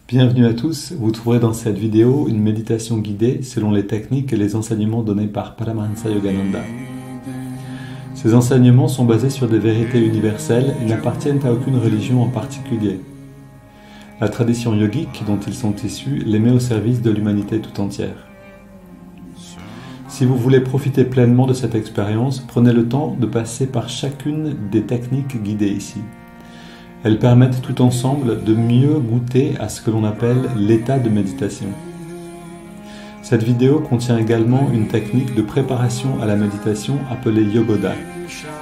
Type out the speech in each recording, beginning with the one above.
Bienvenue à tous, vous trouverez dans cette vidéo une méditation guidée selon les techniques et les enseignements donnés par Paramahansa Yogananda. Ces enseignements sont basés sur des vérités universelles et n'appartiennent à aucune religion en particulier. La tradition yogique dont ils sont issus les met au service de l'humanité tout entière. Si vous voulez profiter pleinement de cette expérience, prenez le temps de passer par chacune des techniques guidées ici. Elles permettent tout ensemble de mieux goûter à ce que l'on appelle l'état de méditation. Cette vidéo contient également une technique de préparation à la méditation appelée Yogoda,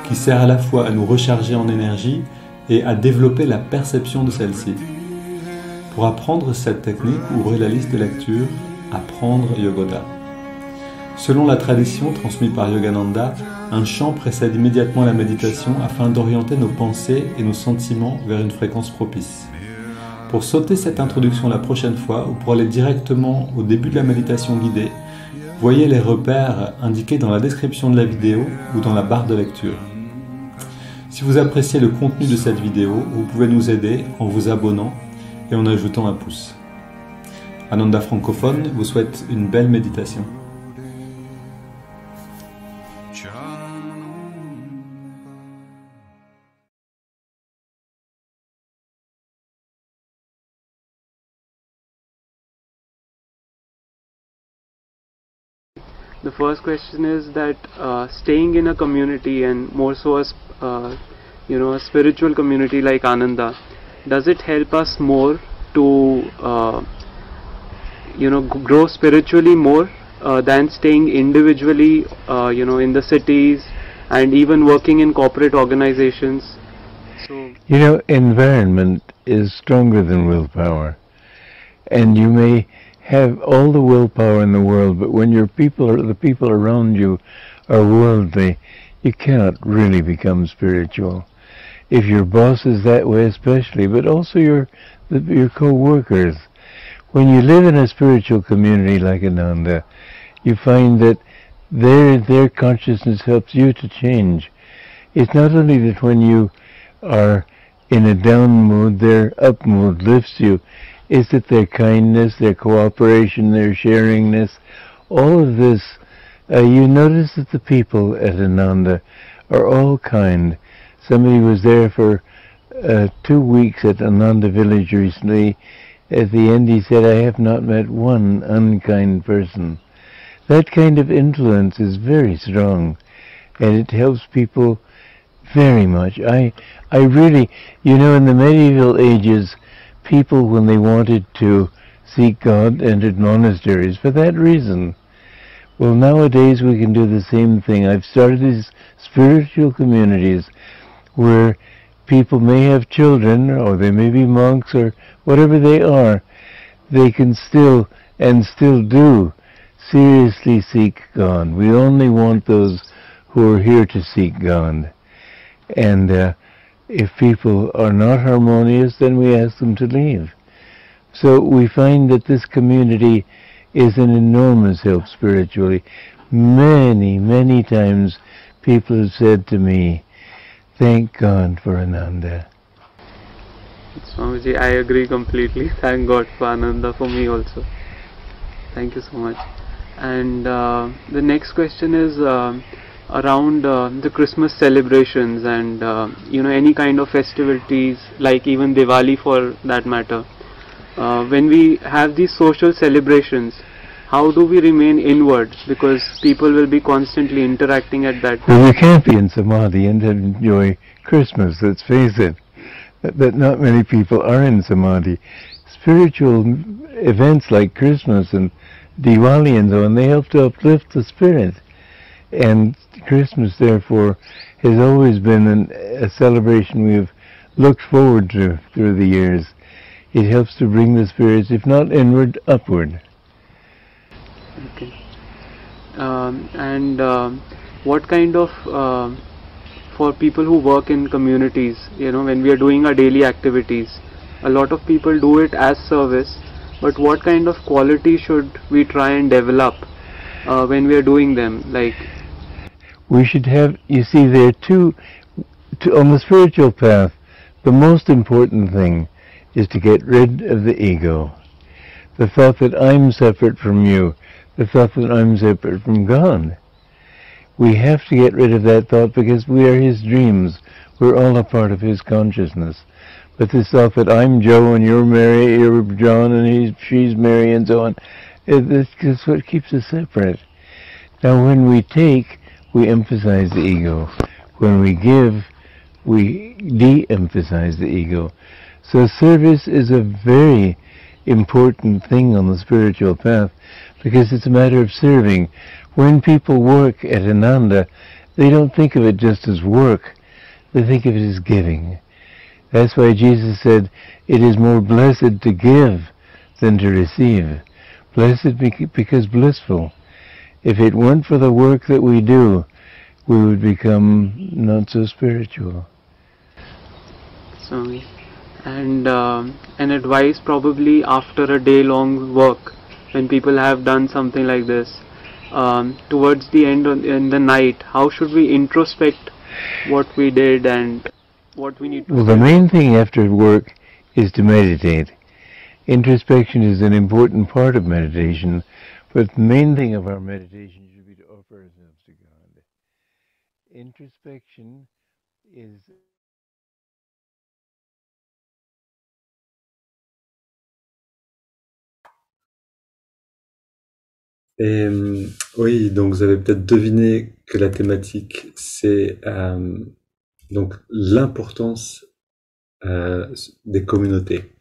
qui sert à la fois à nous recharger en énergie et à développer la perception de celle-ci. Pour apprendre cette technique, ouvrez la liste de lecture « Apprendre Yogoda ». Selon la tradition transmise par Yogananda, un chant précède immédiatement la méditation afin d'orienter nos pensées et nos sentiments vers une fréquence propice. Pour sauter cette introduction la prochaine fois ou pour aller directement au début de la méditation guidée, voyez les repères indiqués dans la description de la vidéo ou dans la barre de lecture. Si vous appréciez le contenu de cette vidéo, vous pouvez nous aider en vous abonnant et en ajoutant un pouce. Ananda Francophone vous souhaite une belle méditation. The first question is that staying in a community and more so a spiritual community like Ananda, does it help us more to grow spiritually more than staying individually in the cities and even working in corporate organizations? So environment is stronger than willpower, and you may have all the willpower in the world, but when the people around you are worldly, you cannot really become spiritual. If your boss is that way especially, but also your co-workers. When you live in a spiritual community like Ananda, you find that their consciousness helps you to change. It's not only that when you are in a down mood, their up mood lifts you. Is that their kindness, their cooperation, their sharingness, all of this, you notice that the people at Ananda are all kind. Somebody was there for 2 weeks at Ananda village recently. At the end he said, I have not met one unkind person. That kind of influence is very strong, and it helps people very much. I really, in the medieval ages, people, when they wanted to seek God, entered monasteries for that reason. Well, nowadays we can do the same thing. I've started these spiritual communities where people may have children, or they may be monks, or whatever they are. They can still, and still do, seriously seek God. We only want those who are here to seek God. And if people are not harmonious, then we ask them to leave. So we find that this community is an enormous help spiritually. Many, many times people have said to me, thank God for Ananda. Swamiji, I agree completely. Thank God for Ananda for me also. Thank you so much. And the next question is around the Christmas celebrations and any kind of festivities, like even Diwali for that matter. When we have these social celebrations, how do we remain inward, because people will be constantly interacting at that time? Well, you can't be in Samadhi and enjoy Christmas, let's face it. That not many people are in Samadhi. Spiritual events like Christmas and Diwali and so on, they help to uplift the spirit. And Christmas, therefore, has always been a celebration we have looked forward to through the years. It helps to bring the spirits, if not inward, upward. Okay. What kind of, for people who work in communities, when we are doing our daily activities, a lot of people do it as service, but what kind of quality should we try and develop when we are doing them? Like, we should have, you see, there are two on the spiritual path, the most important thing is to get rid of the ego. The thought that I'm separate from you, the thought that I'm separate from God. We have to get rid of that thought because we are his dreams. We're all a part of his consciousness. But this thought that I'm Joe and you're Mary, you're John and she's Mary and so on, that's what keeps us separate. Now when we take, we emphasize the ego. When we give, we de-emphasize the ego. So service is a very important thing on the spiritual path because it's a matter of serving. When people work at Ananda, they don't think of it just as work. They think of it as giving. That's why Jesus said, it is more blessed to give than to receive. Blessed because blissful. If it weren't for the work that we do, we would become not so spiritual. So, and an advice probably after a day-long work, when people have done something like this, towards the end in the night, how should we introspect what we did and what we need to do? Well, the main thing after work is to meditate. Introspection is an important part of meditation, but the main thing of our meditation should be to offer ourselves to God. Introspection is... Et oui, donc vous avez peut-être deviné que la thématique, c'est donc l'importance des communautés.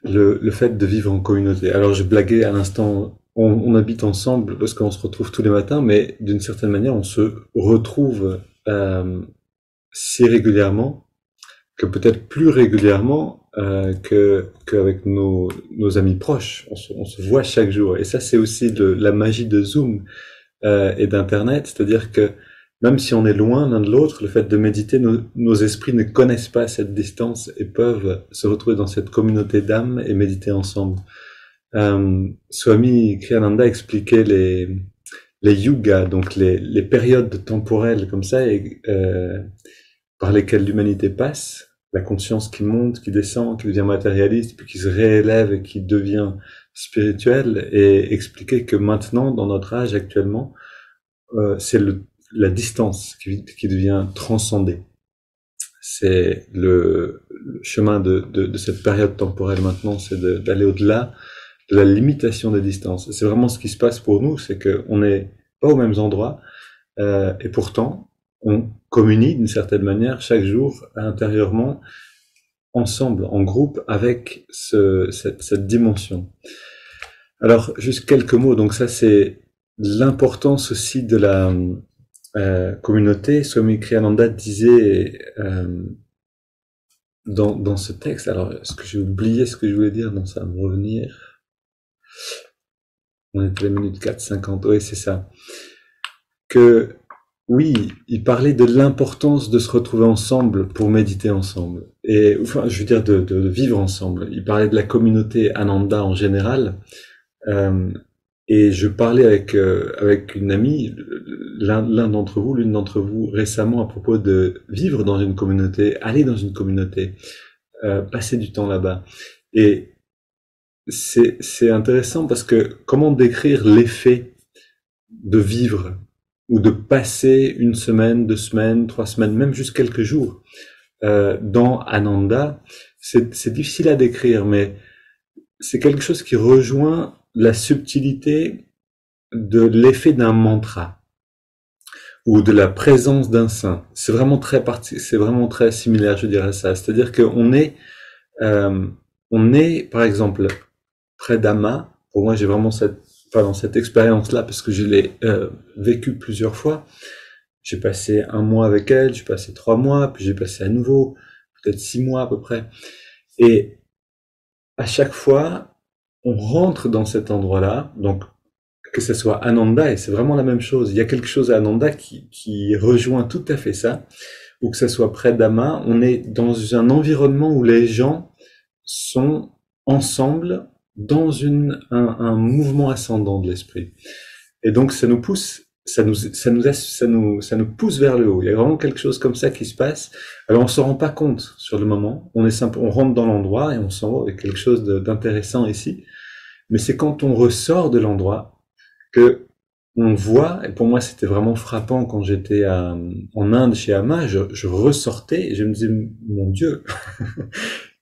Le fait de vivre en communauté. Alors je blaguais à l'instant, on habite ensemble parce qu'on se retrouve tous les matins, mais d'une certaine manière, on se retrouve si régulièrement que peut-être plus régulièrement qu'avec nos amis proches. On se voit chaque jour. Et ça, c'est aussi la magie de Zoom et d'Internet. C'est-à-dire que même si on est loin l'un de l'autre, le fait de méditer, nos esprits ne connaissent pas cette distance et peuvent se retrouver dans cette communauté d'âmes et méditer ensemble. Swami Kriyananda expliquait les yugas, donc les périodes temporelles comme ça, par lesquelles l'humanité passe, la conscience qui monte, qui descend, qui devient matérialiste, puis qui se réélève et qui devient spirituelle, et expliquer que maintenant, dans notre âge actuellement, c'est la distance qui devient transcendée. C'est le chemin de cette période temporelle maintenant, c'est d'aller au-delà de la limitation des distances. C'est vraiment ce qui se passe pour nous, c'est qu'on n'est pas aux mêmes endroits, et pourtant, on communie d'une certaine manière chaque jour intérieurement, ensemble, en groupe, avec cette dimension. Alors, juste quelques mots. Donc ça, c'est l'importance aussi de la communauté. Swami Kriyananda disait dans ce texte, alors est-ce que j'ai oublié ce que je voulais dire? Non, ça va me revenir. On est à la minute 4:50, oui, c'est ça. Que oui, il parlait de l'importance de se retrouver ensemble pour méditer ensemble. Et enfin, je veux dire de vivre ensemble. Il parlait de la communauté Ananda en général. Et je parlais avec une amie, l'une d'entre vous récemment à propos de vivre dans une communauté, aller dans une communauté, passer du temps là-bas. Et c'est intéressant parce que comment décrire l'effet de vivre ou de passer 1 semaine, 2 semaines, 3 semaines, même juste quelques jours dans Ananda, c'est difficile à décrire, mais c'est quelque chose qui rejoint la subtilité de l'effet d'un mantra ou de la présence d'un saint. C'est vraiment très similaire, je dirais ça. C'est-à-dire qu'on est, par exemple, près d'Ama. Pour moi, j'ai vraiment dans cette expérience-là, parce que je l'ai vécu plusieurs fois. J'ai passé 1 mois avec elle, j'ai passé 3 mois, puis j'ai passé à nouveau, peut-être 6 mois à peu près. Et à chaque fois, on rentre dans cet endroit-là, donc que ce soit Ananda, et c'est vraiment la même chose. Il y a quelque chose à Ananda qui rejoint tout à fait ça, ou que ce soit près d'Ama, on est dans un environnement où les gens sont ensemble, dans un mouvement ascendant de l'esprit. Et donc ça nous pousse ça nous pousse vers le haut. Il y a vraiment quelque chose comme ça qui se passe. Alors on s'en rend pas compte sur le moment. On rentre dans l'endroit et on s'en va avec quelque chose d'intéressant ici. Mais c'est quand on ressort de l'endroit que on voit, et pour moi c'était vraiment frappant quand j'étais en Inde chez Amma, je ressortais et je me disais, mon Dieu,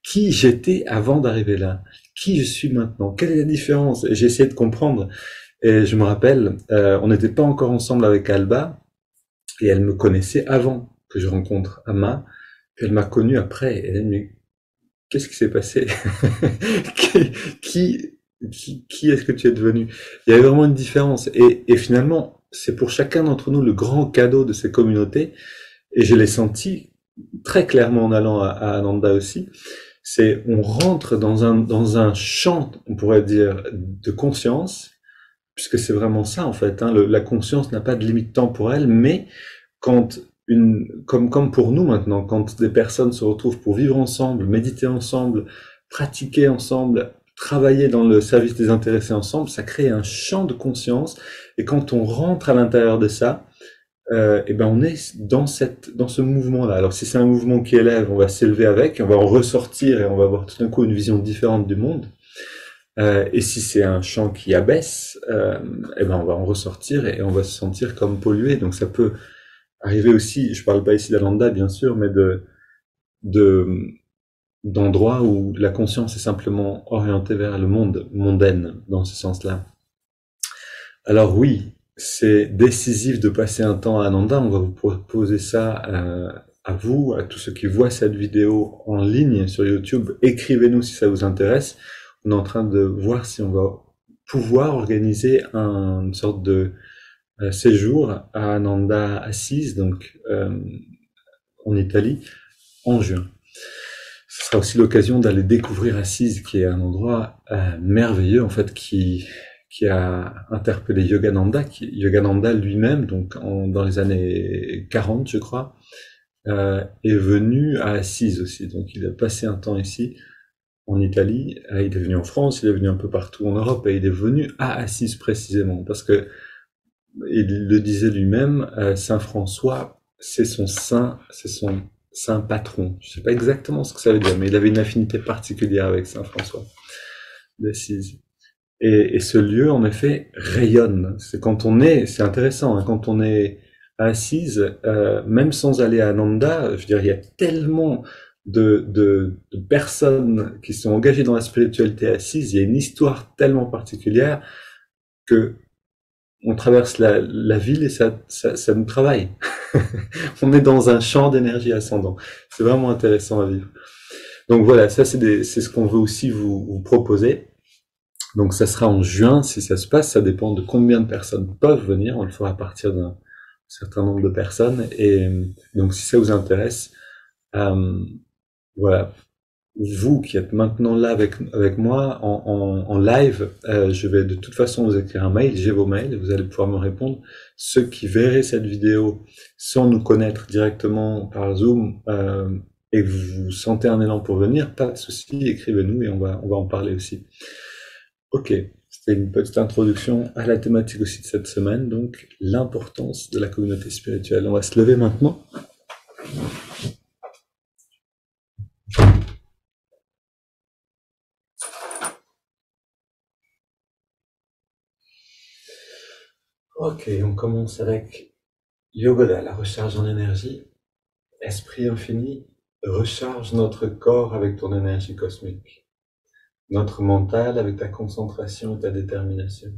qui j'étais avant d'arriver là, qui je suis maintenant, quelle est la différence? Et j'ai essayé de comprendre. Et je me rappelle, on n'était pas encore ensemble avec Alba, et elle me connaissait avant que je rencontre Amma, puis elle m'a connu après, et elle me dit, qu'est-ce qui s'est passé? qui, qui est-ce que tu es devenu? Il y avait vraiment une différence, et finalement, c'est pour chacun d'entre nous le grand cadeau de ces communautés, et je l'ai senti très clairement en allant à Ananda aussi, c'est on rentre dans un champ, on pourrait dire, de conscience, puisque c'est vraiment ça en fait, hein, la conscience n'a pas de limite temporelle, mais quand comme pour nous maintenant, quand des personnes se retrouvent pour vivre ensemble, méditer ensemble, pratiquer ensemble, travailler dans le service des intéressés ensemble, ça crée un champ de conscience, et quand on rentre à l'intérieur de ça, et ben on est dans ce mouvement-là. Alors si c'est un mouvement qui élève, on va s'élever avec, on va en ressortir et on va avoir tout d'un coup une vision différente du monde. Et si c'est un champ qui abaisse, et ben on va en ressortir et on va se sentir comme pollué. Donc ça peut arriver aussi, je parle pas ici d'Ananda bien sûr, mais de d'endroits où la conscience est simplement orientée vers le monde, mondaine, dans ce sens-là. Alors oui, c'est décisif de passer un temps à Ananda. On va vous proposer ça à vous, à tous ceux qui voient cette vidéo en ligne sur YouTube. Écrivez-nous si ça vous intéresse. On est en train de voir si on va pouvoir organiser une sorte de séjour à Ananda Assise, donc en Italie, en juin. Ce sera aussi l'occasion d'aller découvrir Assise, qui est un endroit merveilleux en fait, qui a interpellé Yogananda, Yogananda lui-même, donc dans les années 40 je crois, est venu à Assise aussi, donc il a passé un temps ici en Italie, il est venu en France, il est venu un peu partout en Europe, et il est venu à Assise précisément, parce que il le disait lui-même, Saint François, c'est son saint patron. Je sais pas exactement ce que ça veut dire, mais il avait une affinité particulière avec Saint François d'Assise. Et ce lieu, en effet, rayonne. C'est intéressant, hein, quand on est à Assise, même sans aller à Ananda, je veux dire, il y a tellement de personnes qui sont engagées dans la spiritualité assise, il y a une histoire tellement particulière que on traverse la ville et ça nous travaille. On est dans un champ d'énergie ascendant. C'est vraiment intéressant à vivre. Donc voilà, ça c'est ce qu'on veut aussi vous proposer. Donc ça sera en juin si ça se passe, ça dépend de combien de personnes peuvent venir, on le fera à partir d'un certain nombre de personnes, et donc si ça vous intéresse, voilà, vous qui êtes maintenant là avec moi en live, je vais de toute façon vous écrire un mail, j'ai vos mails, vous allez pouvoir me répondre. Ceux qui verraient cette vidéo sans nous connaître directement par Zoom, et que vous sentez un élan pour venir, pas de souci, écrivez-nous et on va en parler aussi. Ok, c'était une petite introduction à la thématique aussi de cette semaine, donc l'importance de la communauté spirituelle. On va se lever maintenant. Ok, on commence avec Yogoda, la recharge en énergie. Esprit infini, recharge notre corps avec ton énergie cosmique, notre mental avec ta concentration et ta détermination,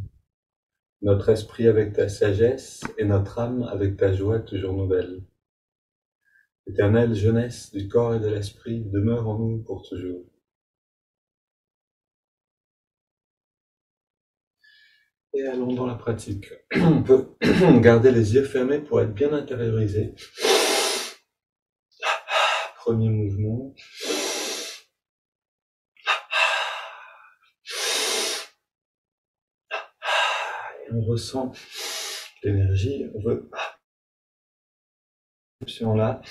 notre esprit avec ta sagesse et notre âme avec ta joie toujours nouvelle. Éternelle jeunesse du corps et de l'esprit, demeure en nous pour toujours. Et allons dans la pratique. On peut garder les yeux fermés pour être bien intériorisé. Premier mouvement. Et on ressent l'énergie. On veut là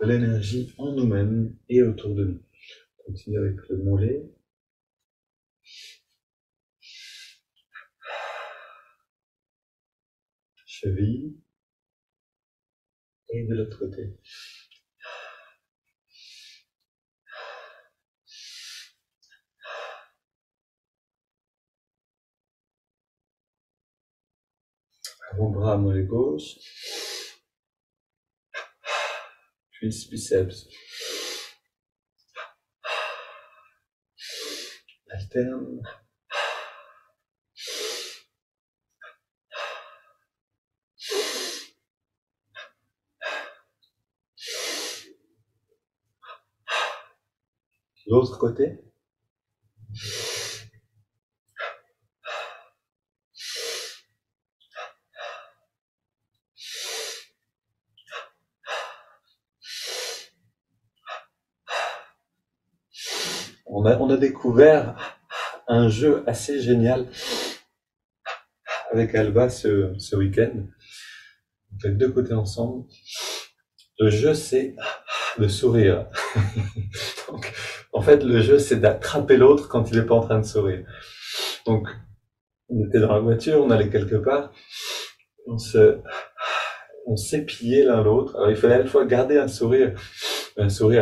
de l'énergie en nous-mêmes et autour de nous. On continue avec le mollet. cheville, et de l'autre côté. Avant-bras, mollet gauche, cuisse, biceps. Alterne. L'autre côté. On a découvert un jeu assez génial avec Alba ce week-end. On fait deux côtés ensemble. Le jeu, c'est le sourire. Donc, en fait, le jeu, c'est d'attraper l'autre quand il n'est pas en train de sourire. Donc, on était dans la voiture, on allait quelque part, on s'épiait l'un l'autre. Alors, il fallait à la fois garder un sourire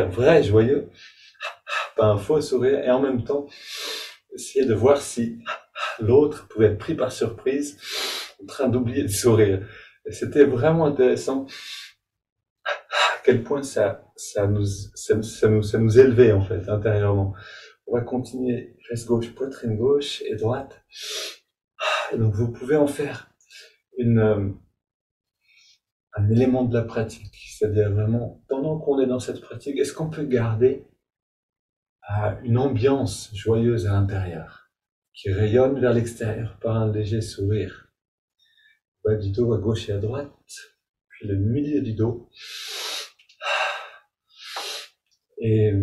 vrai, joyeux, pas un faux sourire, et en même temps, essayer de voir si l'autre pouvait être pris par surprise, en train d'oublier de sourire. Et c'était vraiment intéressant à quel point ça nous élevait, en fait, intérieurement. On va continuer, fesse gauche, poitrine gauche et droite. Et donc, vous pouvez en faire un élément de la pratique. C'est-à-dire vraiment, pendant qu'on est dans cette pratique, est-ce qu'on peut garder une ambiance joyeuse à l'intérieur, qui rayonne vers l'extérieur par un léger sourire. Bas du dos à gauche et à droite, puis le milieu du dos. Et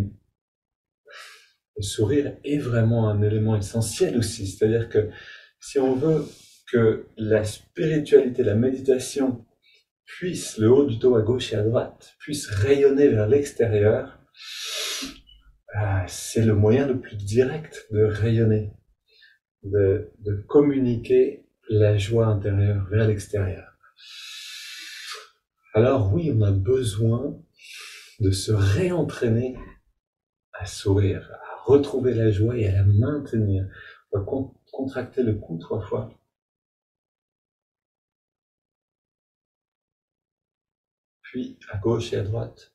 le sourire est vraiment un élément essentiel aussi. C'est-à-dire que si on veut que la spiritualité, la méditation puisse, le haut du dos à gauche et à droite, puisse rayonner vers l'extérieur, c'est le moyen le plus direct de rayonner, de communiquer la joie intérieure vers l'extérieur. Alors oui, on a besoin de se réentraîner à sourire, à retrouver la joie et à la maintenir. On va contracter le cou 3 fois. Puis à gauche et à droite.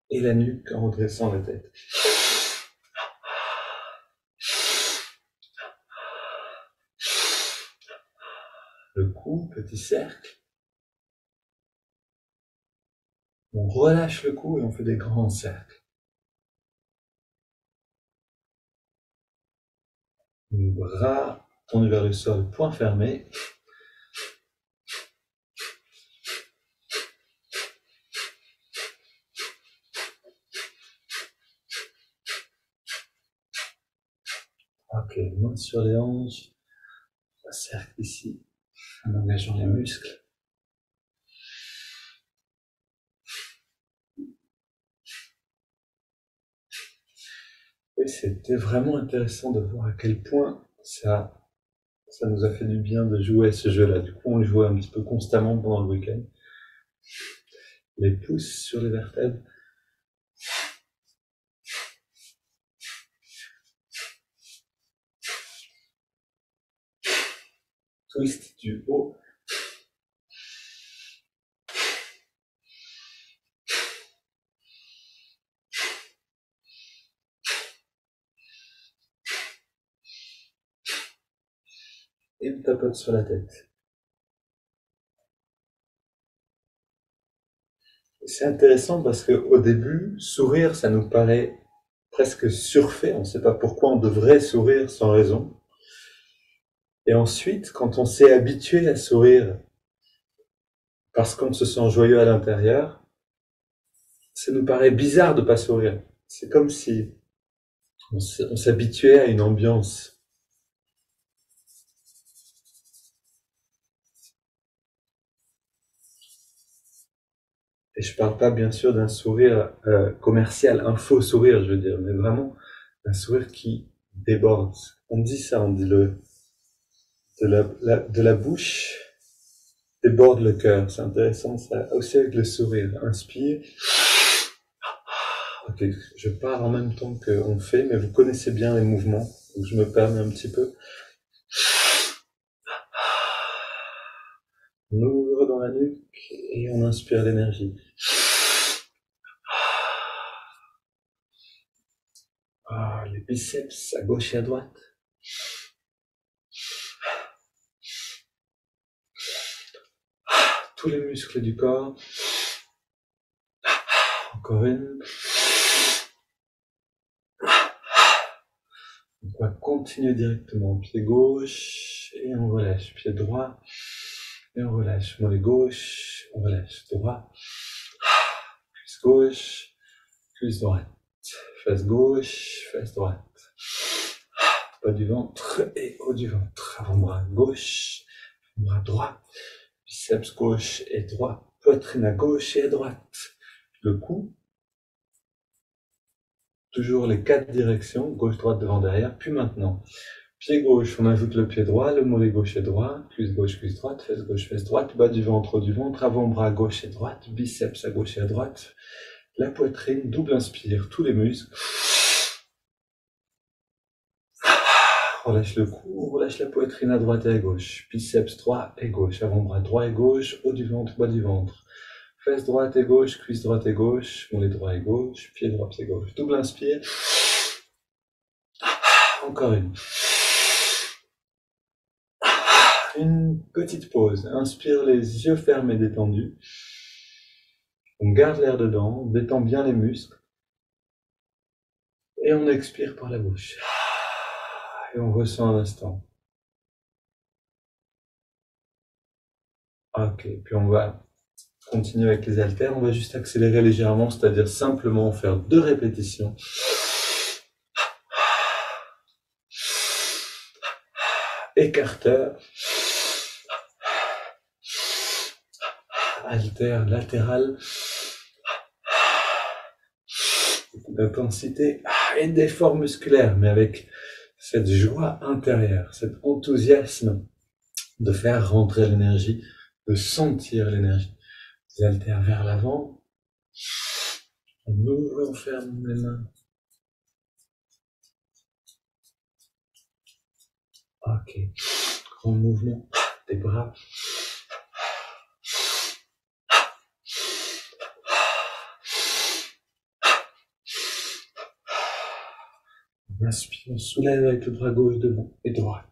Et la nuque en redressant la tête. Le cou, petit cercle. On relâche le cou et on fait des grands cercles. Les bras tendus vers le sol, poings fermés. Ok, main sur les hanches. Un cercle ici, en engageant les muscles. Et c'était vraiment intéressant de voir à quel point ça nous a fait du bien de jouer à ce jeu-là. Du coup, on le jouait un petit peu constamment pendant le week-end. Les pouces sur les vertèbres. Twist du haut. Et une tapote sur la tête. C'est intéressant parce qu'au début, sourire, ça nous paraît presque surfait. On ne sait pas pourquoi on devrait sourire sans raison. Et ensuite, quand on s'est habitué à sourire parce qu'on se sent joyeux à l'intérieur, ça nous paraît bizarre de ne pas sourire. C'est comme si on s'habituait à une ambiance. Et je parle pas bien sûr d'un sourire commercial, un faux sourire je veux dire, mais vraiment un sourire qui déborde. On dit ça, on dit de la bouche déborde le cœur. C'est intéressant ça, aussi avec le sourire. Inspire. Ok, je parle en même temps qu'on fait, mais vous connaissez bien les mouvements, donc je me permets un petit peu. On ouvre dans la nuque et on inspire l'énergie. Les biceps à gauche et à droite. Tous les muscles du corps. Encore une. On va continuer directement. Pied gauche et on relâche. Pied droit et on relâche. Mollet gauche, on relâche. Droit. Cuisse gauche, cuisse droite. Face gauche, face droite. Bas du ventre et haut du ventre. Avant-bras gauche, bras droit. Biceps gauche et droit. Poitrine à gauche et à droite. Le cou. Toujours les 4 directions, gauche, droite, devant, derrière. Puis maintenant, pied gauche, on ajoute le pied droit, le mollet gauche et droit, cuisse gauche, cuisse droite, fesse droite, bas du ventre, haut du ventre, avant-bras gauche et droite, biceps à gauche et à droite, la poitrine, double inspire, tous les muscles. Relâche le cou, relâche la poitrine à droite et à gauche, biceps droit et gauche, avant-bras droit et gauche, haut du ventre, bas du ventre. Fesse droite et gauche, cuisse droite et gauche, mollet droit et gauche, pied droit, pied gauche. Double inspire. Encore une. Une petite pause. Inspire les yeux fermés, détendus. On garde l'air dedans, on détend bien les muscles. Et on expire par la bouche. Et on ressent un instant. Ok, puis on va continuer avec les haltères. On va juste accélérer légèrement, c'est-à-dire simplement faire 2 répétitions. Écarteur. Haltère latéral. Beaucoup d'intensité et d'effort musculaire, mais avec cette joie intérieure, cet enthousiasme de faire rentrer l'énergie, de sentir l'énergie. Les haltères vers l'avant. On ouvre, on ferme les mains. Ok. Grand mouvement des bras. On inspire, on soulève avec le bras gauche devant et droite.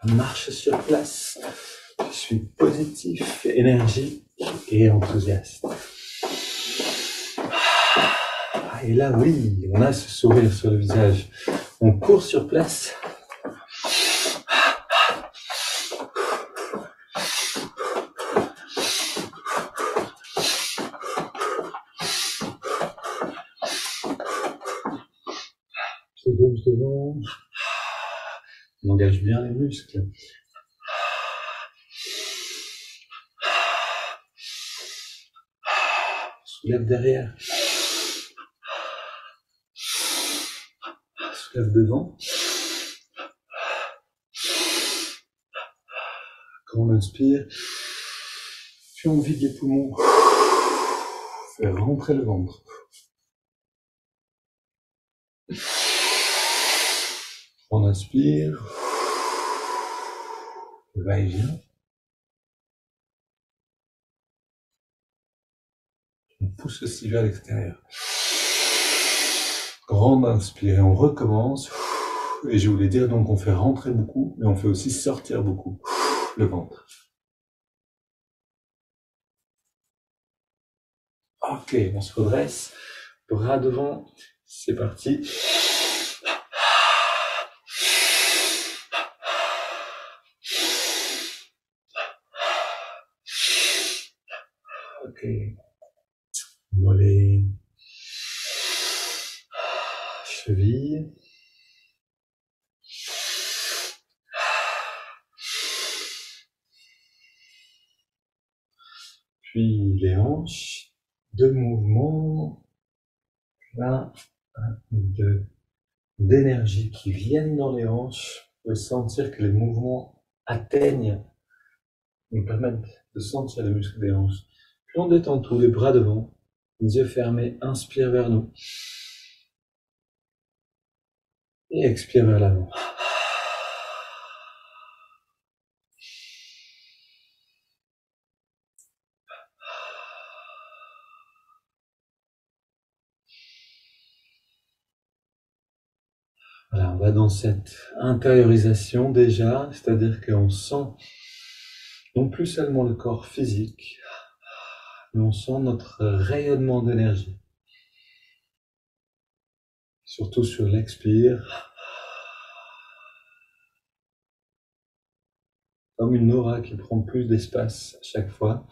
On marche sur place. Je suis positif, énergique et enthousiaste. Et là, oui, on a ce sourire sur le visage. On court sur place. Pied gauche devant. On engage bien les muscles. Soulève derrière. Soulève devant. Quand on inspire, puis on vide les poumons. Faire rentrer le ventre. On inspire. Va et vient. On pousse aussi vers l'extérieur. Grande inspire et on recommence. Et je voulais dire donc on fait rentrer beaucoup, mais on fait aussi sortir beaucoup le ventre. Ok, on se redresse. Bras devant. C'est parti. Ok. Mollet. Cheville. puis les hanches, 2 mouvements, là, d'énergie qui viennent dans les hanches. Vous pouvez sentir que les mouvements atteignent, nous permettent de sentir les muscles des hanches. Puis on détend tout, les bras devant, les yeux fermés, inspire vers nous. Et expire vers l'avant. Voilà, on va dans cette intériorisation déjà, c'est-à-dire qu'on sent non plus seulement le corps physique, mais on sent notre rayonnement d'énergie. Surtout sur l'expire, comme une aura qui prend plus d'espace à chaque fois.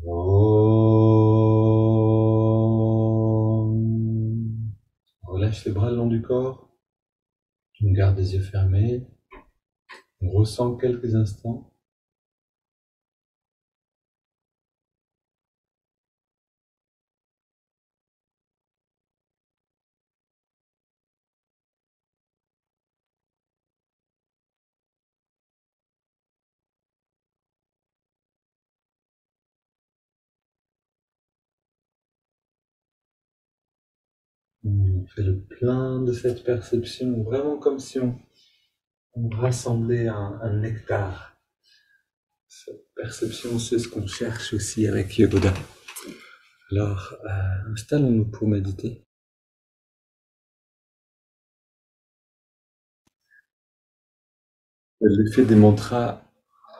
On relâche les bras le long du corps. On garde les yeux fermés. On ressent quelques instants. On fait le plein de cette perception, vraiment comme si on rassemblait un nectar. Cette perception, c'est ce qu'on cherche aussi avec Yogoda. Alors, installons-nous pour méditer. L'effet des mantras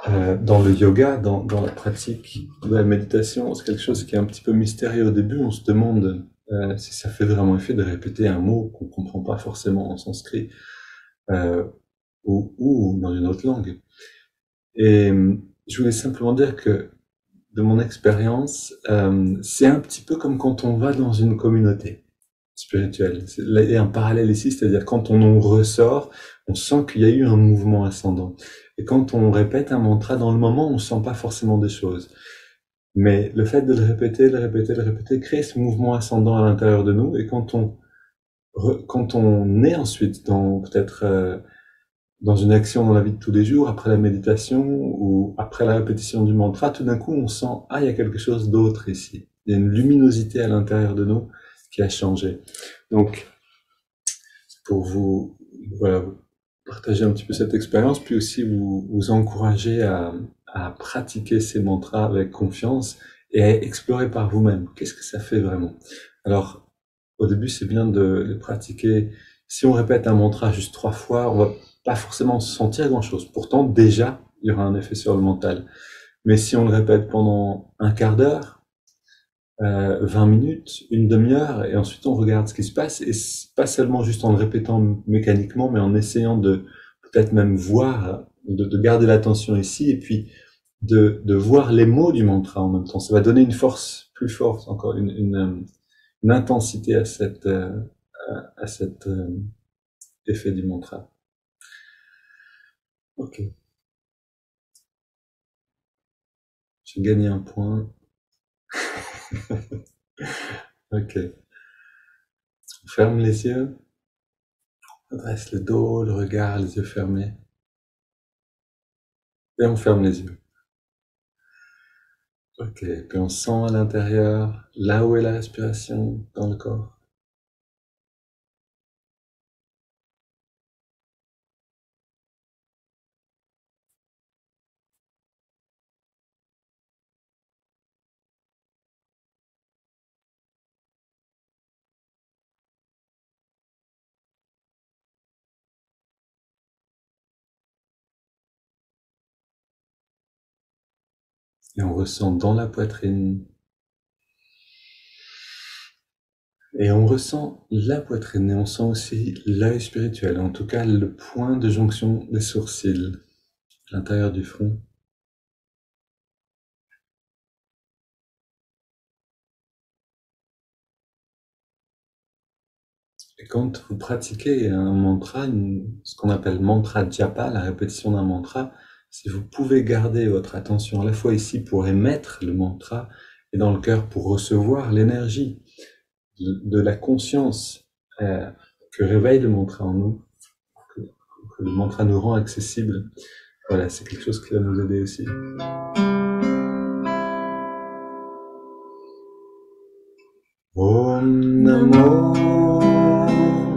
dans le yoga, dans la pratique de la méditation, c'est quelque chose qui est un petit peu mystérieux au début. On se demande si ça fait vraiment effet de répéter un mot qu'on ne comprend pas forcément en sanskrit ou dans une autre langue. Et je voulais simplement dire que, de mon expérience, c'est un petit peu comme quand on va dans une communauté spirituelle. Il y a un parallèle ici, c'est-à-dire quand on en ressort, on sent qu'il y a eu un mouvement ascendant. Et quand on répète un mantra, dans le moment, on ne sent pas forcément des choses. Mais le fait de le répéter, crée ce mouvement ascendant à l'intérieur de nous. Et quand on est ensuite dans peut-être dans une action dans la vie de tous les jours, après la méditation ou après la répétition du mantra, tout d'un coup, on sent il y a quelque chose d'autre ici. Il y a une luminosité à l'intérieur de nous qui a changé. Donc, pour vous, voilà, partager un petit peu cette expérience, puis aussi vous encourager à pratiquer ces mantras avec confiance et à explorer par vous-même. Qu'est-ce que ça fait vraiment? Alors, au début, c'est bien de les pratiquer. Si on répète un mantra juste 3 fois, on va pas forcément sentir grand-chose. Pourtant, déjà, il y aura un effet sur le mental. Mais si on le répète pendant un quart d'heure, 20 minutes, une demi-heure, et ensuite on regarde ce qui se passe, et pas seulement juste en le répétant mécaniquement, mais en essayant de peut-être même voir, de garder l'attention ici, et puis de voir les mots du mantra en même temps. Ça va donner une force plus forte, encore une intensité à cet effet du mantra. Ok. J'ai gagné un point. Ok. On ferme les yeux. On dresse le dos, le regard, les yeux fermés. Et on ferme les yeux. Ok. Puis on sent à l'intérieur, là où est la respiration dans le corps. Et on ressent dans la poitrine. Et on ressent la poitrine et on sent aussi l'œil spirituel, en tout cas le point de jonction des sourcils, à l'intérieur du front. Et quand vous pratiquez un mantra, ce qu'on appelle mantra japa, la répétition d'un mantra, si vous pouvez garder votre attention à la fois ici pour émettre le mantra et dans le cœur pour recevoir l'énergie de la conscience que réveille le mantra en nous, que le mantra nous rend accessible, voilà, c'est quelque chose qui va nous aider aussi. Om Namo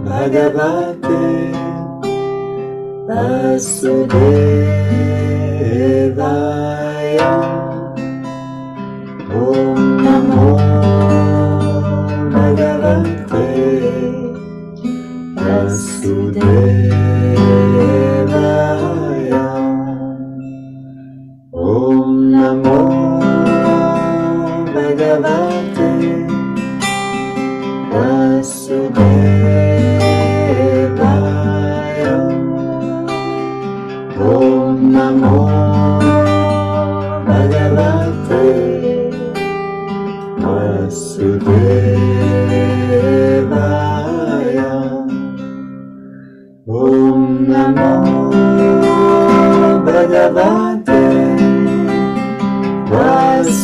Bhagavate Vasudevaya. Om Namo Bhagavate Vasudevaya. Om Namo Bhagavate Vasudevaya. Om Namo Bhagavate Vasudevaya. Om Namo Bhagavate Vasudevaya.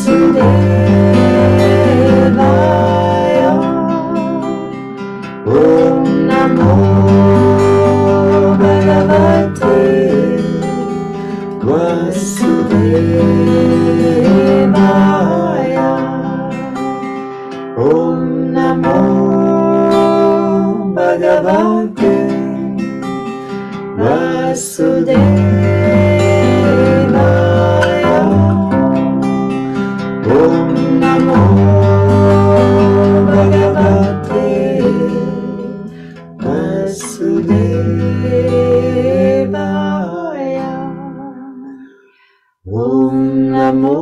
Om Namo Bhagavate Vasudevaya. Om Namo Bhagavate Vasudevaya. Om Namo Bhagavate Vasudevaya. Om Namo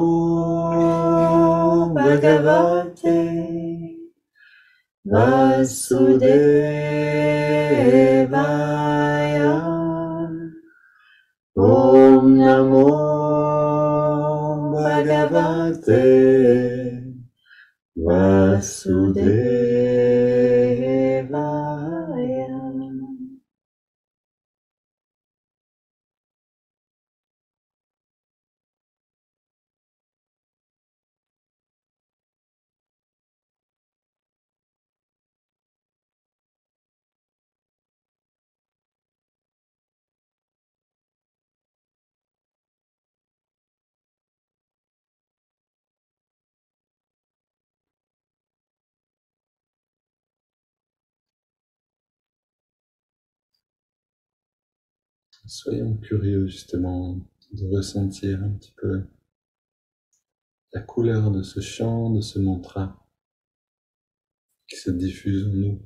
Bhagavate Vasudevaya. Om Namo Bhagavate Vasudevaya. Soyons curieux justement de ressentir un petit peu la couleur de ce chant, de ce mantra qui se diffuse en nous.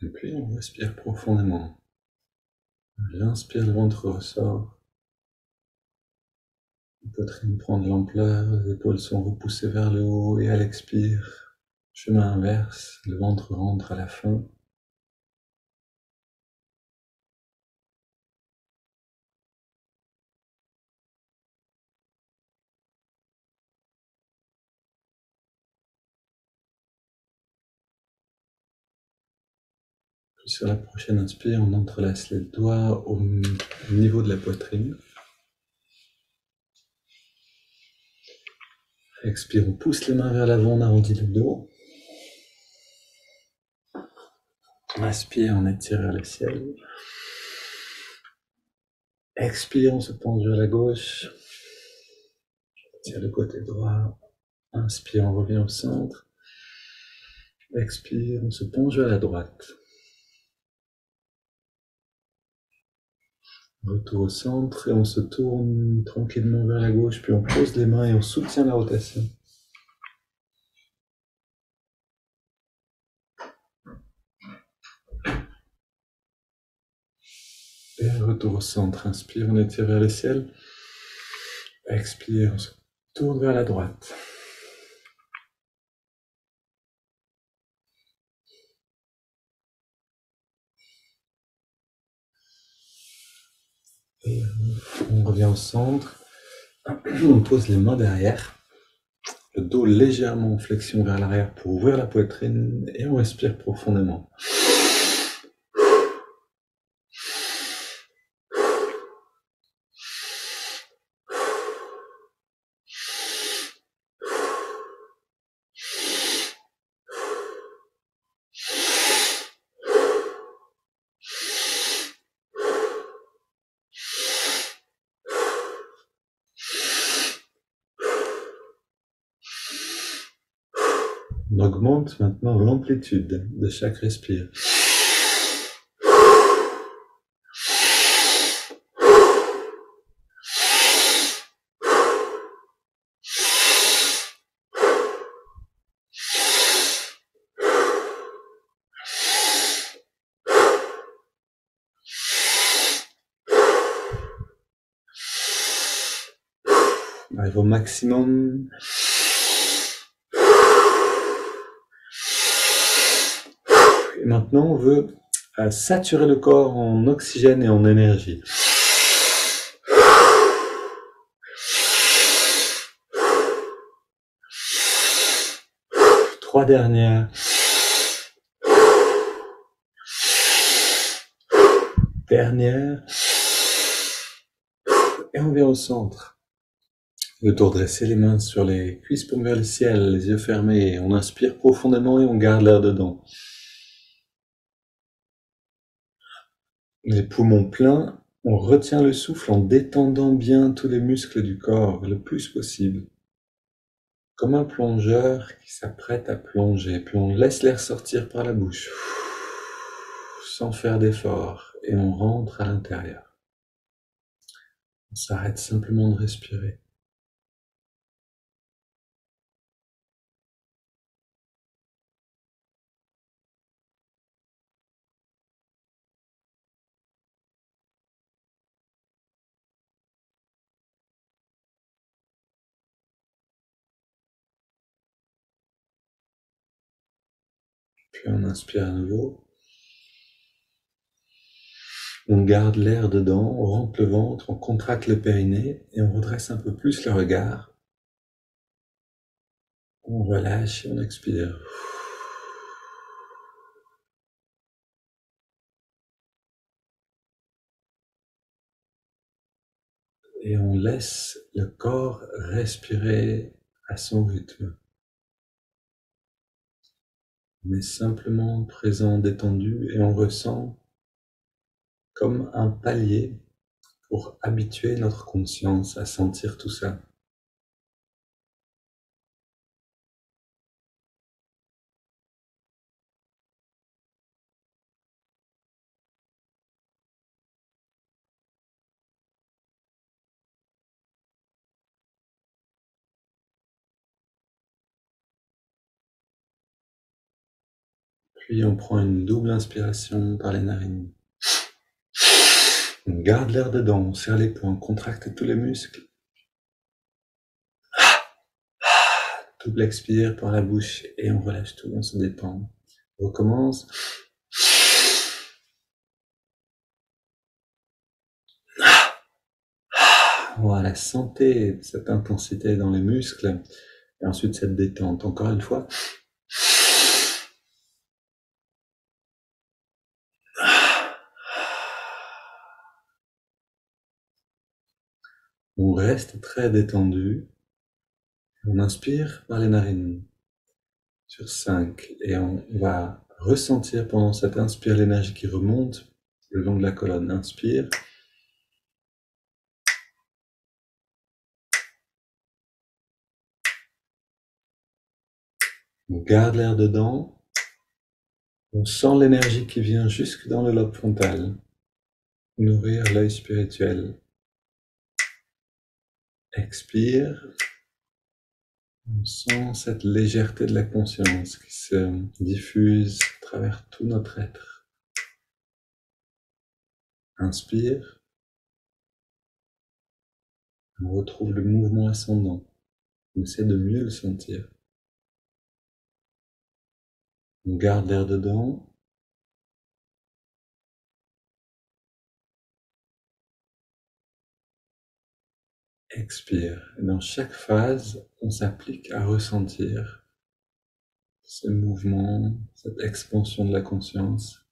Et puis on respire profondément. J'inspire, le ventre ressort. La poitrine prend de l'ampleur, les épaules sont repoussées vers le haut et à l'expire, chemin inverse, le ventre rentre à la fin. Puis sur la prochaine inspire, on entrelace les doigts au niveau de la poitrine. Expire, on pousse les mains vers l'avant, on arrondit le dos. Inspire, on étire vers le ciel. Expire, on se penche vers la gauche. Tire le côté droit. Inspire, on revient au centre. Expire, on se penche vers la droite. Retour au centre et on se tourne tranquillement vers la gauche, puis on pose les mains et on soutient la rotation. Et retour au centre, inspire, on étire vers le ciel. Expire, on se tourne vers la droite. Et on revient au centre. On pose les mains derrière. Le dos légèrement en flexion vers l'arrière pour ouvrir la poitrine et on respire profondément. On augmente maintenant l'amplitude de chaque respire. On arrive au maximum. Et maintenant, on veut saturer le corps en oxygène et en énergie. Trois dernières. Dernière. Et on vient au centre. Le tour dresser les mains sur les cuisses pour vers le ciel, les yeux fermés. On inspire profondément et on garde l'air dedans. Les poumons pleins, on retient le souffle en détendant bien tous les muscles du corps le plus possible. Comme un plongeur qui s'apprête à plonger, puis on laisse l'air sortir par la bouche, sans faire d'effort, et on rentre à l'intérieur. On s'arrête simplement de respirer. Puis on inspire à nouveau. On garde l'air dedans, on rentre le ventre, on contracte le périnée et on redresse un peu plus le regard. On relâche et on expire. Et on laisse le corps respirer à son rythme. On est simplement présent, détendu et on ressent comme un palier pour habituer notre conscience à sentir tout ça. Puis on prend une double inspiration par les narines. On garde l'air dedans, on serre les poings, on contracte tous les muscles. Double expire par la bouche et on relâche tout, on se détend. On recommence. Voilà, sentez cette intensité dans les muscles et ensuite cette détente. Encore une fois. On reste très détendu. On inspire par les narines sur 5 et on va ressentir pendant cette inspire l'énergie qui remonte le long de la colonne. Inspire. On garde l'air dedans. On sent l'énergie qui vient jusque dans le lobe frontal. nourrir l'œil spirituel. Expire. On sent cette légèreté de la conscience qui se diffuse à travers tout notre être. Inspire. On retrouve le mouvement ascendant. On essaie de mieux le sentir. On garde l'air dedans. Expire. Et dans chaque phase, on s'applique à ressentir ce mouvement, cette expansion de la conscience,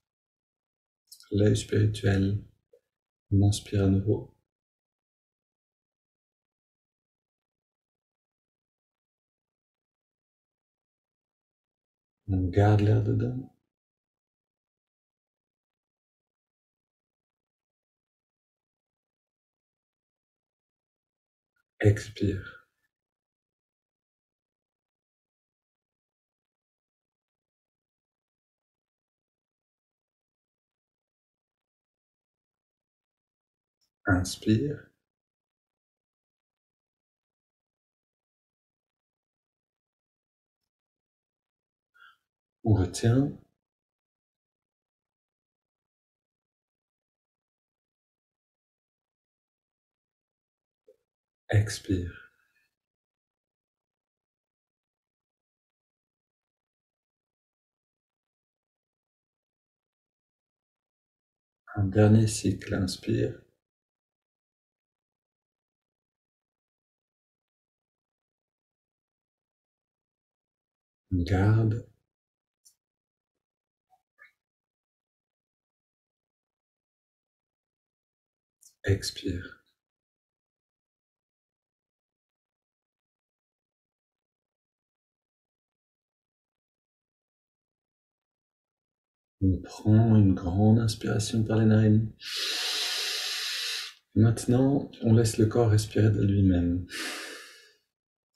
l'œil spirituel. On inspire à nouveau. On garde l'air dedans. Expire. Inspire. On retient. Expire. Un dernier cycle. Inspire. On garde. Expire. On prend une grande inspiration par les narines. Maintenant, on laisse le corps respirer de lui-même.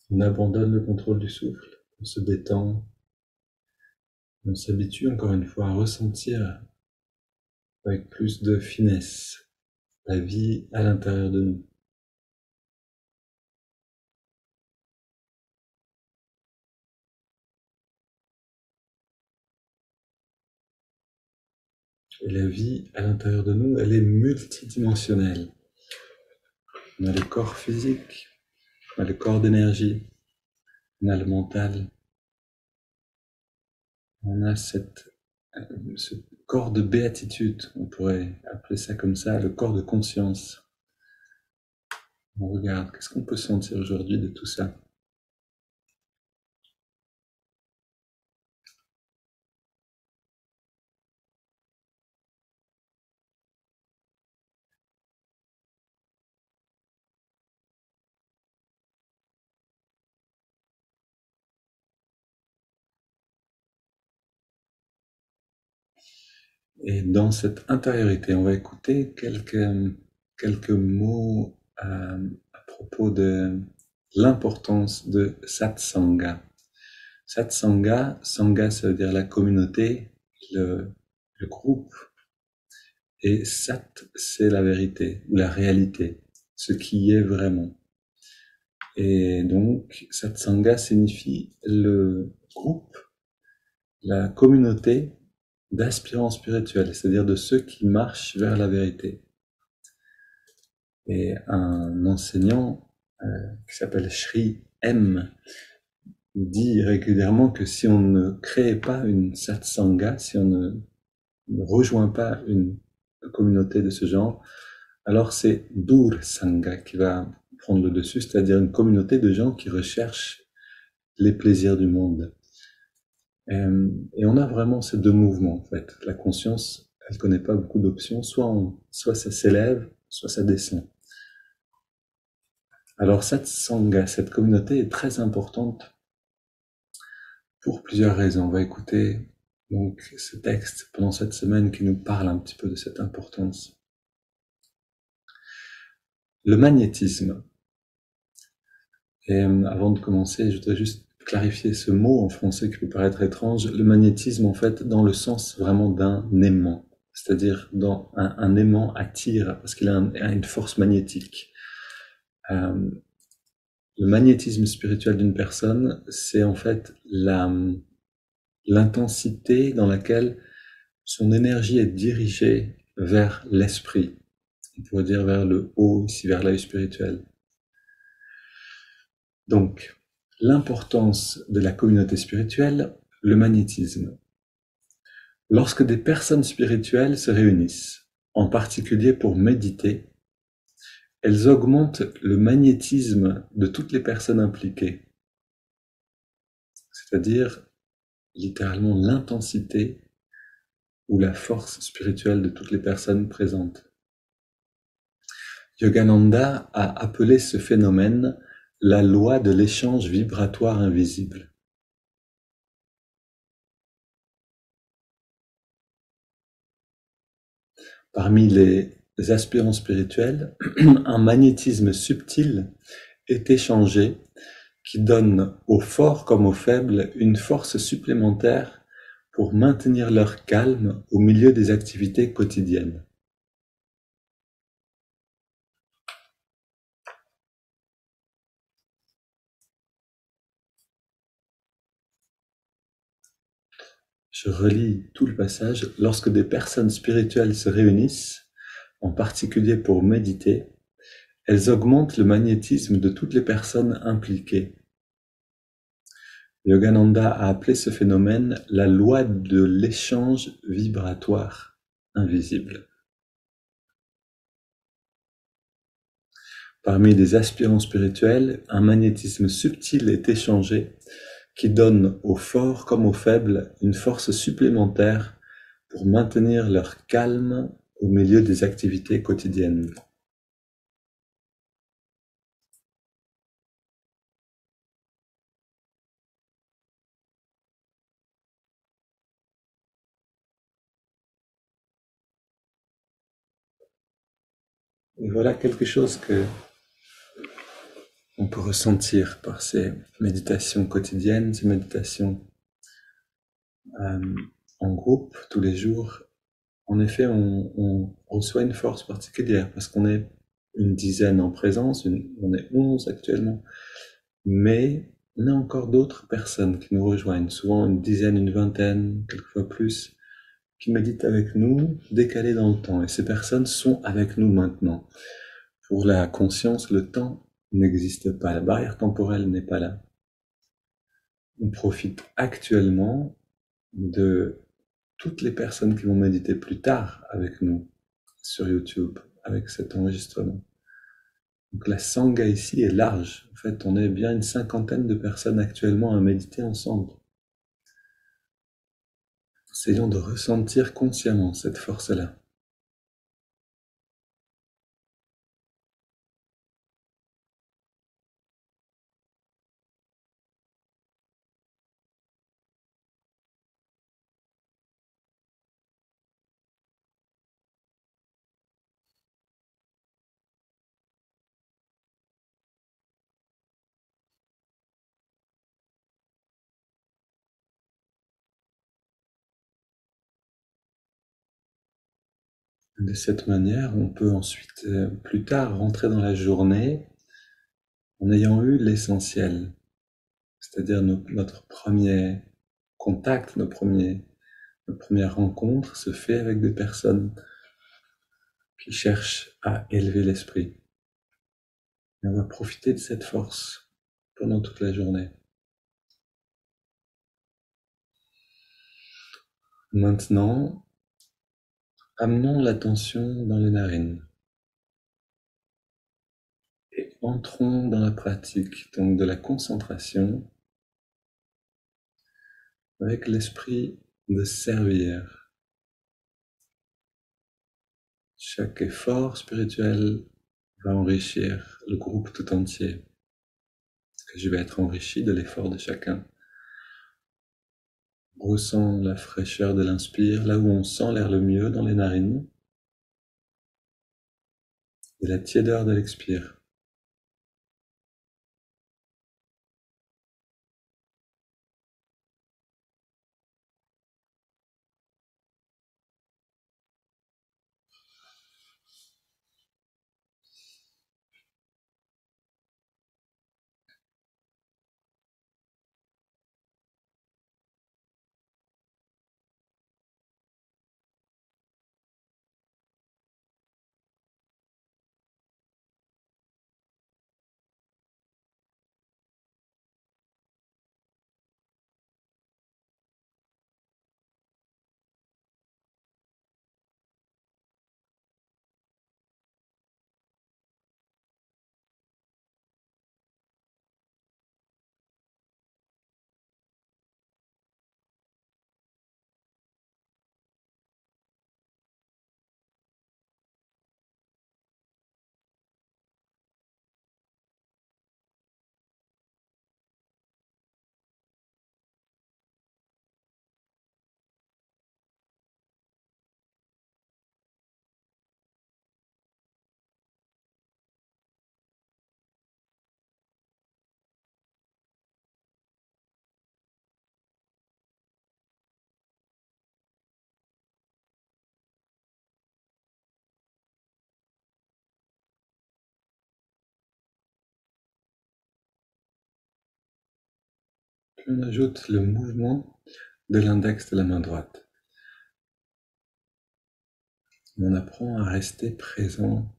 On abandonne le contrôle du souffle, on se détend. On s'habitue encore une fois à ressentir avec plus de finesse la vie à l'intérieur de nous. Et la vie à l'intérieur de nous, elle est multidimensionnelle. On a le corps physique, on a le corps d'énergie, on a le mental, on a ce corps de béatitude, on pourrait appeler ça comme ça, le corps de conscience. On regarde, qu'est-ce qu'on peut sentir aujourd'hui de tout ça? Et dans cette intériorité, on va écouter quelques mots à propos de l'importance de satsanga. Satsanga, sangha ça veut dire la communauté, le groupe, et sat c'est la vérité, la réalité, ce qui est vraiment. Et donc satsanga signifie le groupe, la communauté d'aspirants spirituels, c'est-à-dire de ceux qui marchent vers la vérité. Et un enseignant qui s'appelle Sri M dit régulièrement que si on ne crée pas une satsanga, si on ne rejoint pas une communauté de ce genre, alors c'est Dur Sangha qui va prendre le dessus, c'est-à-dire une communauté de gens qui recherchent les plaisirs du monde. Et on a vraiment ces deux mouvements en fait. La conscience, elle connaît pas beaucoup d'options, soit ça s'élève, soit ça descend. Alors cette sangha, cette communauté est très importante pour plusieurs raisons. On va écouter donc ce texte pendant cette semaine qui nous parle un petit peu de cette importance. Le magnétisme. Et avant de commencer, je voudrais juste clarifier ce mot en français qui peut paraître étrange. Le magnétisme, en fait, dans le sens vraiment d'un aimant. c'est-à-dire dans un aimant attire, parce qu'il a une force magnétique. Le magnétisme spirituel d'une personne, c'est en fait l'intensité dans laquelle son énergie est dirigée vers l'esprit. On pourrait dire vers le haut, ici vers l'œil spirituel. Donc, l'importance de la communauté spirituelle, le magnétisme. Lorsque des personnes spirituelles se réunissent, en particulier pour méditer, elles augmentent le magnétisme de toutes les personnes impliquées, c'est-à-dire littéralement l'intensité ou la force spirituelle de toutes les personnes présentes. Yogananda a appelé ce phénomène la loi de l'échange vibratoire invisible. Parmi les aspirants spirituels, un magnétisme subtil est échangé qui donne aux forts comme aux faibles une force supplémentaire pour maintenir leur calme au milieu des activités quotidiennes. Je relis tout le passage. Lorsque des personnes spirituelles se réunissent, en particulier pour méditer, elles augmentent le magnétisme de toutes les personnes impliquées. Yogananda a appelé ce phénomène la loi de l'échange vibratoire invisible. Parmi les aspirants spirituels, un magnétisme subtil est échangé qui donne aux forts comme aux faibles une force supplémentaire pour maintenir leur calme au milieu des activités quotidiennes. Et voilà quelque chose que on peut ressentir par ces méditations quotidiennes, ces méditations en groupe tous les jours. En effet, on reçoit une force particulière parce qu'on est une dizaine en présence, on est 11 actuellement, mais on a encore d'autres personnes qui nous rejoignent, souvent une dizaine, une vingtaine, quelquefois plus, qui méditent avec nous, décalés dans le temps. Et ces personnes sont avec nous maintenant. Pour la conscience, le temps n'existe pas, la barrière temporelle n'est pas là. On profite actuellement de toutes les personnes qui vont méditer plus tard avec nous sur YouTube, avec cet enregistrement. Donc la Sangha ici est large. En fait, on est bien une cinquantaine de personnes actuellement à méditer ensemble. Essayons de ressentir consciemment cette force-là. De cette manière, on peut ensuite, plus tard, rentrer dans la journée en ayant eu l'essentiel, c'est-à-dire notre premier contact, notre première rencontre se fait avec des personnes qui cherchent à élever l'esprit. Et on va profiter de cette force pendant toute la journée. Maintenant, amenons l'attention dans les narines et entrons dans la pratique donc de la concentration avec l'esprit de servir. Chaque effort spirituel va enrichir le groupe tout entier. Je vais être enrichi de l'effort de chacun. On ressent la fraîcheur de l'inspire, là où on sent l'air le mieux dans les narines, et la tiédeur de l'expire. Puis on ajoute le mouvement de l'index de la main droite. On apprend à rester présent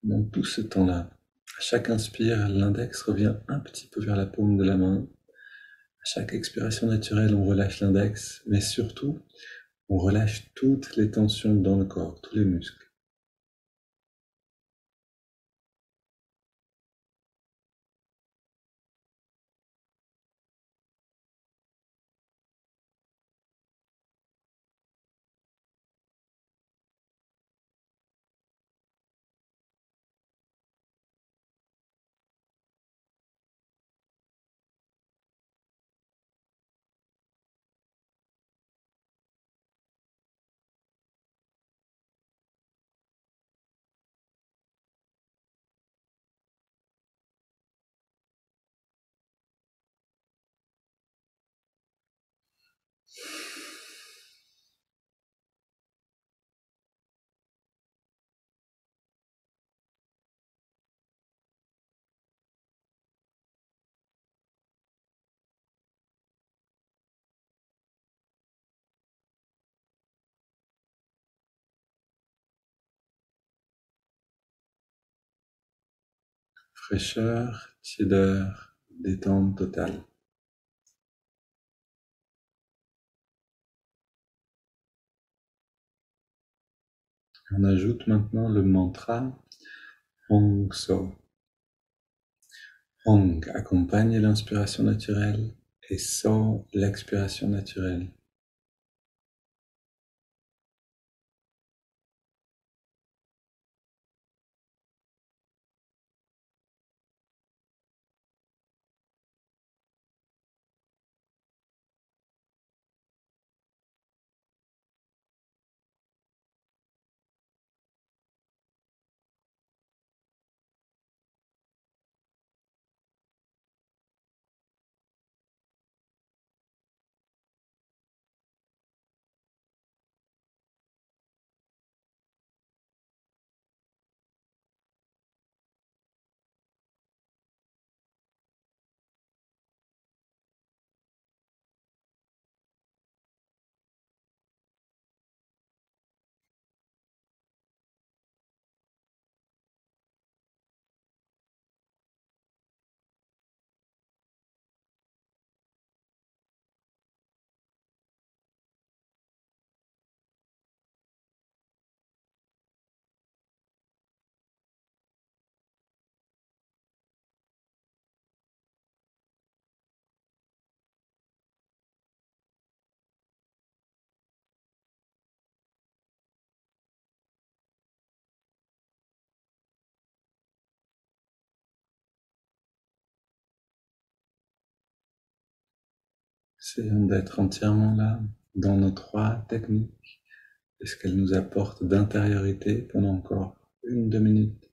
dans tout ce temps-là. À chaque inspire, l'index revient un petit peu vers la paume de la main. À chaque expiration naturelle, on relâche l'index, mais surtout, on relâche toutes les tensions dans le corps, tous les muscles. Fraîcheur, tiédeur, détente totale. On ajoute maintenant le mantra Hong So. Hong accompagne l'inspiration naturelle et So l'expiration naturelle. Essayons d'être entièrement là, dans nos trois techniques, et ce qu'elles nous apportent d'intériorité pendant encore 1-2 minutes.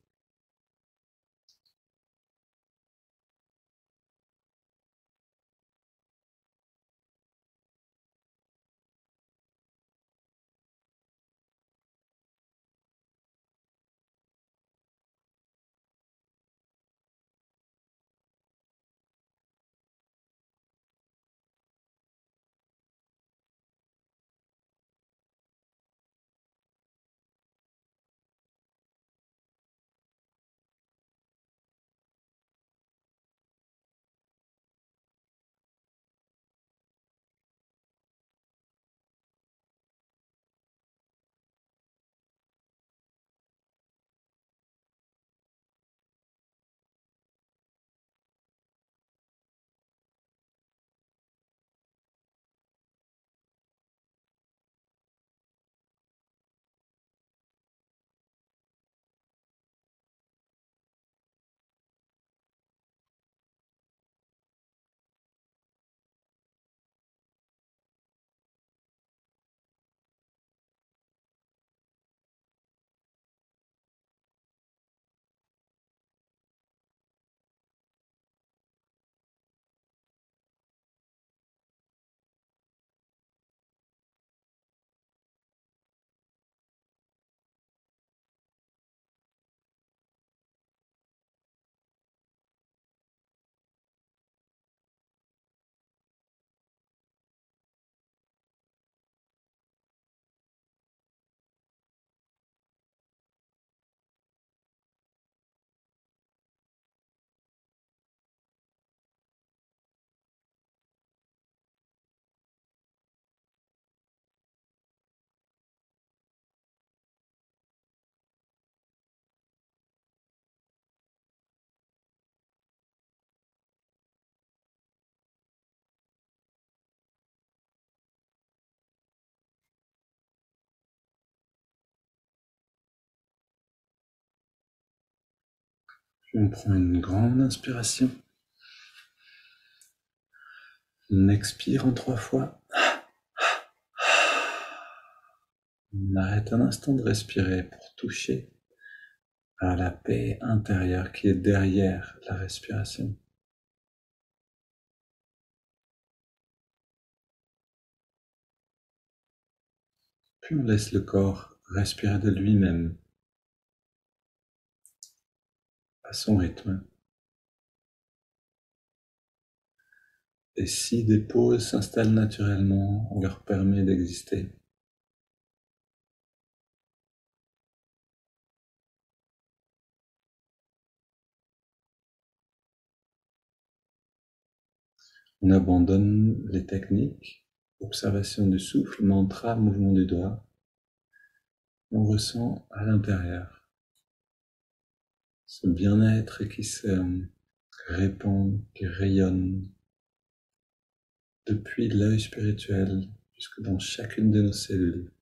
Puis on prend une grande inspiration. On expire en 3 fois. On arrête un instant de respirer pour toucher à la paix intérieure qui est derrière la respiration. Puis on laisse le corps respirer de lui-même, à son rythme. Et si des pauses s'installent naturellement, on leur permet d'exister. On abandonne les techniques, observation du souffle, mantra, mouvement du doigt. On ressent à l'intérieur ce bien-être qui se répand, qui rayonne depuis l'œil spirituel jusque dans chacune de nos cellules.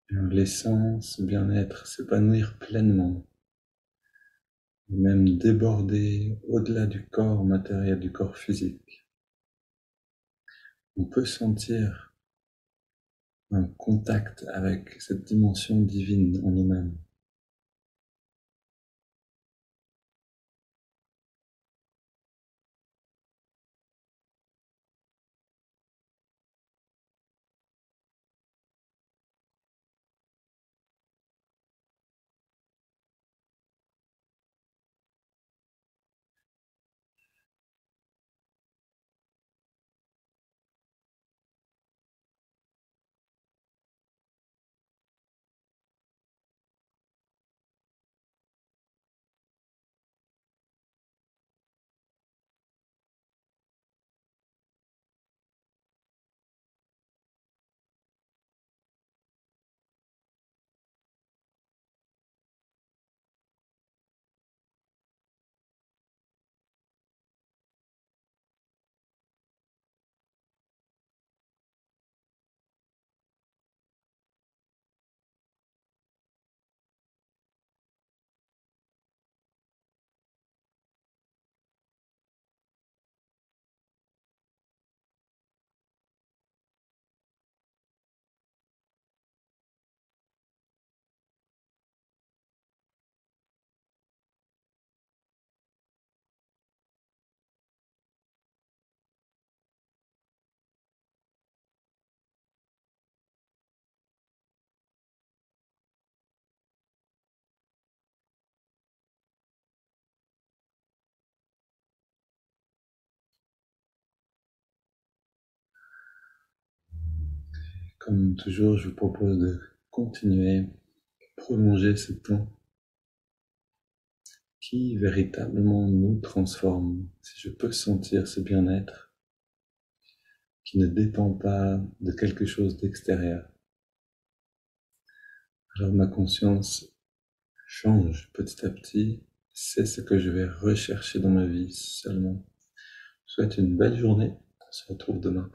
Et en laissant ce bien-être s'épanouir pleinement, et même déborder au-delà du corps matériel, du corps physique. On peut sentir un contact avec cette dimension divine en nous-mêmes. Comme toujours, je vous propose de continuer, prolonger ce temps qui véritablement nous transforme. Si je peux sentir ce bien-être qui ne dépend pas de quelque chose d'extérieur, alors ma conscience change petit à petit. C'est ce que je vais rechercher dans ma vie seulement. Je vous souhaite une belle journée. On se retrouve demain.